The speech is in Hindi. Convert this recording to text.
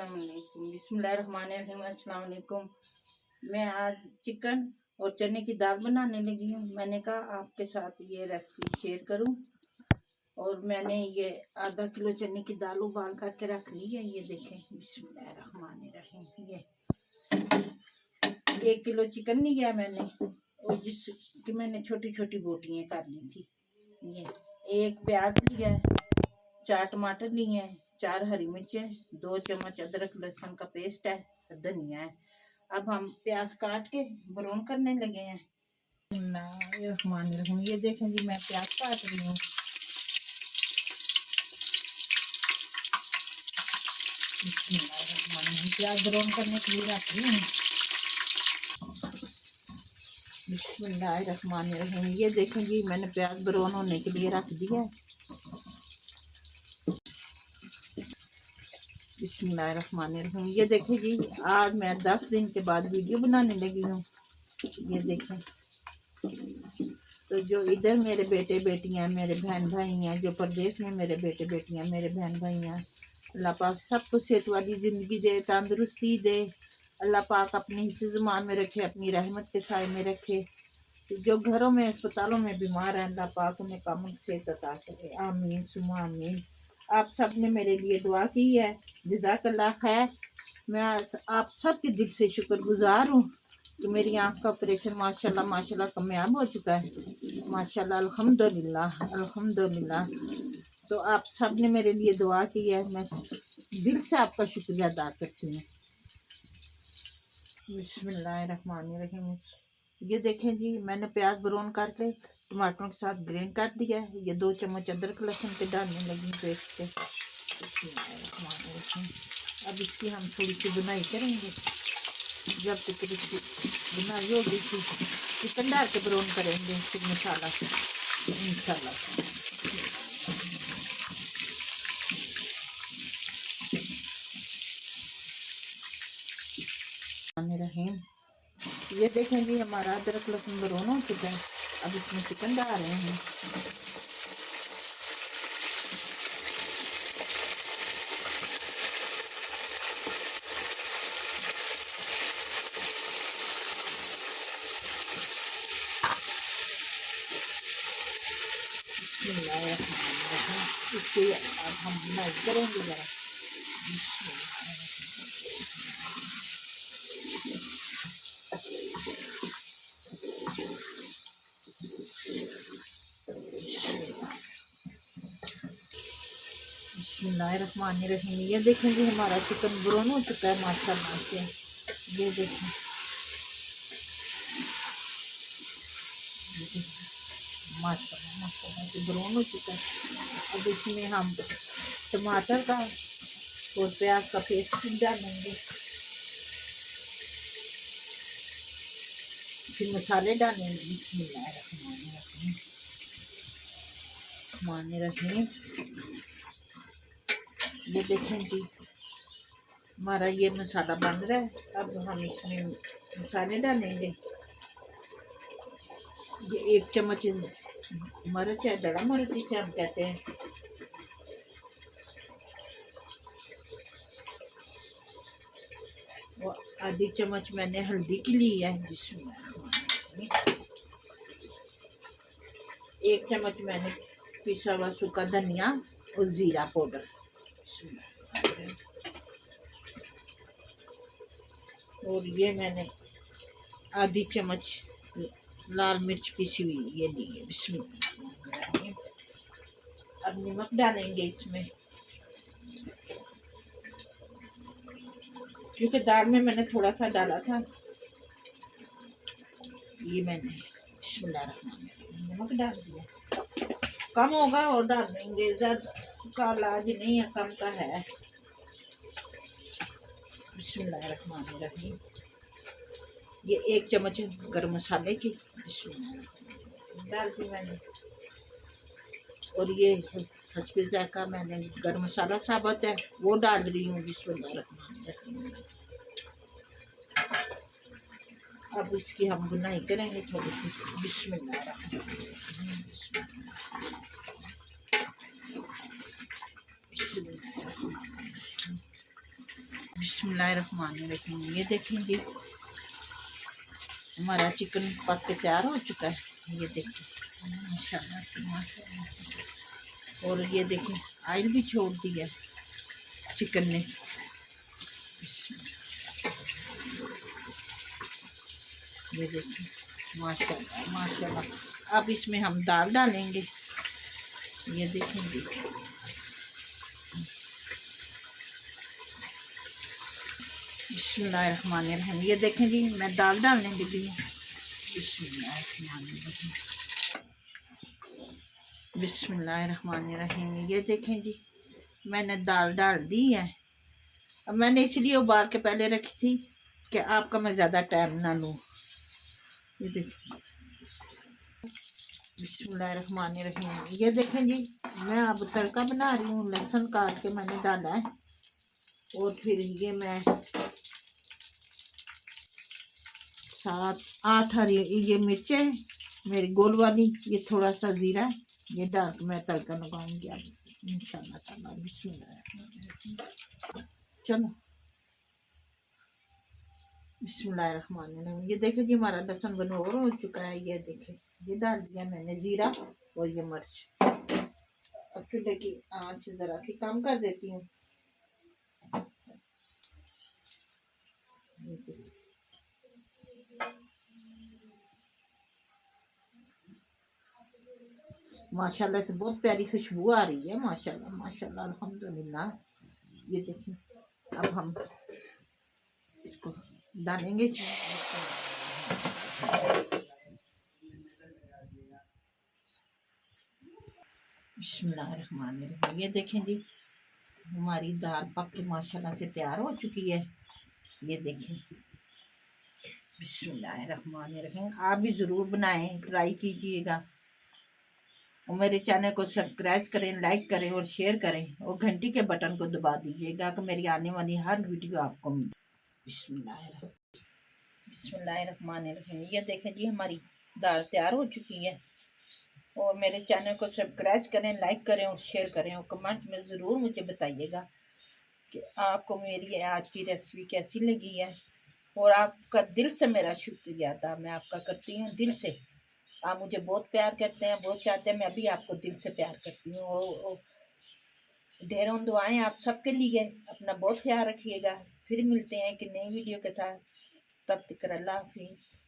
बिस्मिल्लाहिर्रहमानिर्रहीम। अस्सलाम वालेकुम। मैं आज चिकन और चने की दाल बनाने लगी हूँ। मैंने कहा आपके साथ ये रेसिपी शेयर करूँ। और मैंने ये आधा किलो चने की दाल उबाल करके रख ली है। ये देखें, बिस्मिल्लाहिर्रहमानिर्रहीम। ये 1 किलो चिकन लिया मैंने, और जिसकी मैंने छोटी छोटी बोटियाँ कर ली थी। ये 1 प्याज लिया है, 4 टमाटर लिए हैं, 4 हरी मिर्चें, 2 चम्मच अदरक लहसुन का पेस्ट है, धनिया है। अब हम प्याज काट के ब्राउन करने लगे हैं। ये देखें जी, मैं प्याज काट रही हूँ। प्याज ब्राउन करने के लिए रख रही हूँ। बिस्मिल्लाहिर्रहमानिर्रहीम। ये देखें जी, मैंने प्याज ब्राउन होने के लिए रख दिया है। बिस्मिल्लाहिर्रहमानिर्रहीम। ये देखें जी, आज मैं 10 दिन के बाद वीडियो बनाने लगी हूँ। ये देखें, तो जो इधर मेरे बेटे बेटियां, मेरे बहन भाई हैं, जो प्रदेश में मेरे बेटे बेटियां, मेरे बहन भाई हैं, अल्लाह पाक सबको सेहत वाली ज़िंदगी दे, तंदुरुस्ती दे। अल्लाह पाक अपनी हिफ्ज़-ए-मान में रखे, अपनी रहमत के साए में रखे। जो घरों में अस्पतालों में बीमार हैं, अल्लाह पाक उन्हें कामिल सेहत अता करे। आमीन सुम्मा आमीन। आप सब ने मेरे लिए दुआ की है, जज़ाकल्लाह खैर। मैं आप सब के दिल से शुक्रगुजार हूँ कि मेरी आँख का ऑपरेशन माशाल्लाह माशाल्लाह कामयाब हो चुका है। माशाल्लाह, अल्हम्दुलिल्लाह अल्हम्दुलिल्लाह। तो आप सब ने मेरे लिए दुआ की है, मैं दिल से आपका शुक्रिया अदा करती हूँ। बिस्मिल्लाहिर्रहमानिर्रहीम। ये देखें जी, मैंने प्याज ब्राउन करके टमाटरों के साथ ग्रेन कर दिया है। ये 2 चम्मच अदरक लहसुन के डालने लगी पेस्ट के। अब इसकी हम थोड़ी सी बुनाई करेंगे। जब तक इसकी बुनाई होगी, चिकन डाल के ब्राउन करेंगे फिर मसाला इंशाल्लाह। रहीम। ये देखें जी, हमारा अदरक लहसुन ब्राउन हो चुका है। अब इसमें चिकन डाल रहे हैं। इसकी अब हम बुनाई करेंगे ज़रा। बिस्मिल्लाहिर्रहमानिर्रहीम। ये देखें जी, हमारा चिकन ब्राउन हो चुका है माशाल्लाह से। ये देखें, माशाल्लाह माशाल्लाह से ब्राउन हो चुका है। अब इसमें हम टमाटर का और प्याज का पेस्ट डालेंगे, फिर मसाले डालेंगे। बिस्मिल्लाहिर्रहमानिर्रहीम। ये देखें जी, हमारा ये मसाला बन रहा है। अब हम इसमें मसाले डालेंगे। ये 1 चम्मच मिर्च है, दड़ा मिर्च जिसे हम कहते हैं। और आधी चम्मच मैंने हल्दी की ली है, जिसमें 1 चम्मच मैंने पिसा हुआ सूखा धनिया और ज़ीरा पाउडर। और ये मैंने आधी चम्मच लाल मिर्च पिसी हुई ये ली है। बिस्मिल्लाह। अब नमक डालेंगे इसमें, क्योंकि दाल में मैंने थोड़ा सा डाला था। ये मैंने बिस्मिल्लाह नमक डाल दिया। कम होगा और डाल देंगे, ज़्यादा का इलाज नहीं है, कम का है। बिस्मिल्लाहिर्रहमानिर्रहीम। ये 1 चम्मच गरम मसाले की डाल दी मैंने। और ये हस्बे ज़ायक़ा मैंने गरम मसाला साबुत है वो डाल रही हूँ। बिस्मिल्लाहिर्रहमानिर्रहीम। अब इसकी हम बुनाई करेंगे थोड़ी सी। बिस्मिल्लाहिर्रहमानिर्रहीम। बिस्मिल्लाहिर्रहमानिर्रहीम। ये देखें जी, हमारा चिकन पक के तैयार हो चुका है। ये देखें माशाल्लाह से माशाल्लाह। और ये देखें ऑयल भी छोड़ दिया चिकन ने। ये देखें माशाल्लाह माशाल्लाह। अब इसमें हम दाल डालेंगे। ये देखें जी, बिस्मिल्लाहिर्रहमानिर्रहीम। ये देखें जी, मैं दाल डालने लगी हूँ। बिस्मिल्लाहिर्रहमानिर्रहीम, बिस्मिल्लाहिर्रहमानिर्रहीम। ये देखें जी, मैंने दाल डाल दी है। अब मैंने इसलिए उबाल के पहले रखी थी कि आपका मैं ज़्यादा टाइम ना लूँ। ये देखें बिस्मिल्लाहिर्रहमानिर्रहीम। ये देखें जी, मैं अब तड़का बना रही हूँ। लहसुन काट के मैंने डाला है और फिर ये मैं 7-8 हरी ये मिर्चें मेरी गोल वाली, ये थोड़ा सा ज़ीरा, ये डाल के मैं तड़का लगाऊंगी अब इंशाल्लाह ताला। बिस्मिल्लाह। चलो बिस्मिल्लाहिर्रहमानिर्रहीम। ये देखो जी, हमारा लहसुन बनोर हो चुका है। ये देखे, ये डाल दिया मैंने ज़ीरा और ये मिर्च। अब चूल्हे की आँच ज़रा सी कम कर देती हूँ। माशाल्लाह से बहुत प्यारी खुशबू आ रही है। माशाल्लाह माशाल्लाह अल्हम्दुलिल्लाह। ये देखिए, अब हम इसको डालेंगे। बिस्मिल्लाहिर्रहमानिर्रहीम। ये देखें जी, हमारी दाल पक के माशाल्लाह से तैयार हो चुकी है। ये देखें बिस्मिल्लाहिर्रहमानिर्रहीम। आप भी ज़रूर बनाएं, ट्राई कीजिएगा और मेरे चैनल को सब्सक्राइब करें, लाइक करें और शेयर करें और घंटी के बटन को दबा दीजिएगा कि मेरी आने वाली हर वीडियो आपको मिले। बिस्मिल्लाहिर्रहमानिर्रहीम। ये देखें जी, हमारी दाल तैयार हो चुकी है। और मेरे चैनल को सब्सक्राइब करें, लाइक करें और शेयर करें और कमेंट में ज़रूर मुझे बताइएगा कि आपको मेरी आज की रेसिपी कैसी लगी है। और आपका दिल से मेरा शुक्रिया अदा मैं आपका करती हूँ, दिल से। आप मुझे बहुत प्यार करते हैं, बहुत चाहते हैं, मैं भी आपको दिल से प्यार करती हूँ। और ढेरों दुआएं आप सबके लिए। अपना बहुत ख्याल रखिएगा। फिर मिलते हैं कि नई वीडियो के साथ। तब तक अल्लाह हाफिज़।